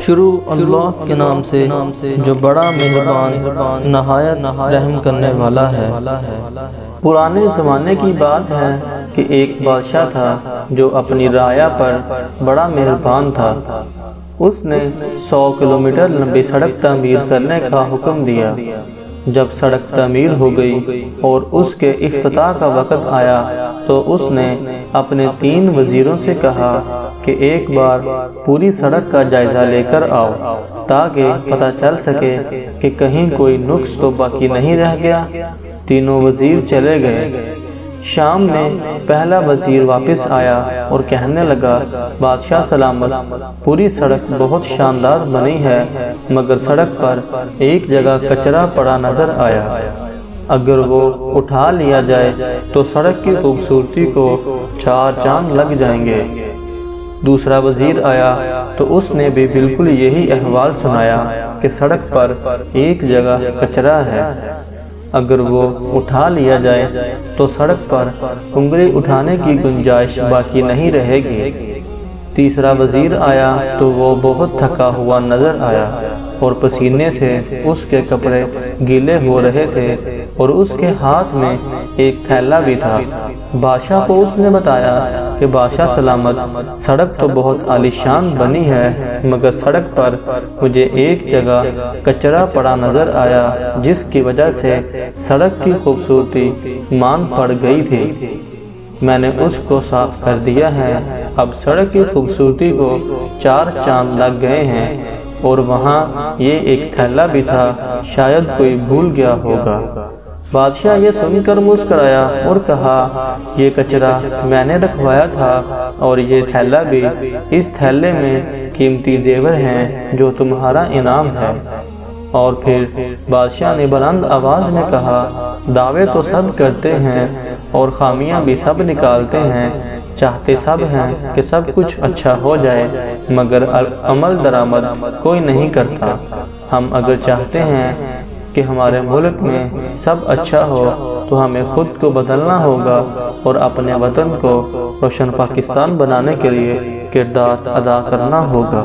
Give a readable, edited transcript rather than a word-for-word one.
شروع اللہ کے نام سے جو بڑا مہربان نہایت رحم کرنے والا ہے۔ پرانے زمانے کی بات ہے کہ ایک بادشاہ تھا جو اپنی رعایا پر بڑا مہربان تھا۔ اس نے 100 کلومیٹر لمبی سڑک تعمیر کرنے کا حکم دیا۔ جب سڑک تعمیر ہو گئی اور اس کے افتتاح کا وقت آیا تو اس نے اپنے 3 وزیروں سے کہا کہ ایک بار پوری سڑک کا جائزہ لے کر آؤ تاکہ پتہ چل سکے کہ کہیں کوئی نقص تو باقی نہیں رہ گیا۔ تینوں وزیر چلے گئے۔ شام میں پہلا وزیر واپس آیا اور کہنے لگا، بادشاہ سلامت، پوری سڑک بہت شاندار بنی ہے مگر سڑک پر ایک جگہ کچرا پڑا نظر آیا۔ اگر وہ اٹھا لیا جائے تو سڑک کی خوبصورتی کو 4 چاند لگ جائیں گے۔ دوسرا وزیر آیا تو اس نے بھی بالکل یہی احوال سنایا کہ سڑک پر ایک جگہ کچرا ہے۔ اگر وہ اٹھا لیا جائے تو سڑک پر انگلی اٹھانے کی گنجائش باقی نہیں رہے گی۔ تیسرا وزیر آیا تو وہ بہت تھکا ہوا نظر آیا اور پسینے سے اس کے کپڑے گیلے ہو رہے تھے اور اس کے ہاتھ میں ایک تھیلا بھی تھا۔ بادشاہ کو اس نے بتایا کہ بادشاہ سلامت، سڑک تو بہت عالیشان بنی ہے مگر سڑک پر مجھے ایک جگہ کچرا پڑا نظر آیا جس کی وجہ سے سڑک کی خوبصورتی مان پڑ گئی تھی۔ میں نے اس کو صاف کر دیا ہے، اب سڑک کی خوبصورتی کو 4 چاند لگ گئے ہیں۔ اور وہاں یہ ایک تھیلا بھی تھا، شاید کوئی بھول گیا ہوگا۔ بادشاہ یہ سن کر مسکرایا اور کہا، یہ کچرا میں نے رکھوایا تھا اور یہ تھیلا بھی۔ اس تھیلے میں قیمتی زیور ہیں جو تمہارا انعام ہے۔ اور پھر بادشاہ نے بلند آواز میں کہا، دعوے تو سب کرتے ہیں اور خامیاں بھی سب نکالتے ہیں، چاہتے سب ہیں کہ سب کچھ اچھا ہو جائے مگر عمل درآمد کوئی نہیں کرتا۔ ہم اگر چاہتے ہیں کہ ہمارے ملک میں سب اچھا ہو تو ہمیں خود کو بدلنا ہوگا اور اپنے وطن کو روشن پاکستان بنانے کے لیے کردار ادا کرنا ہوگا۔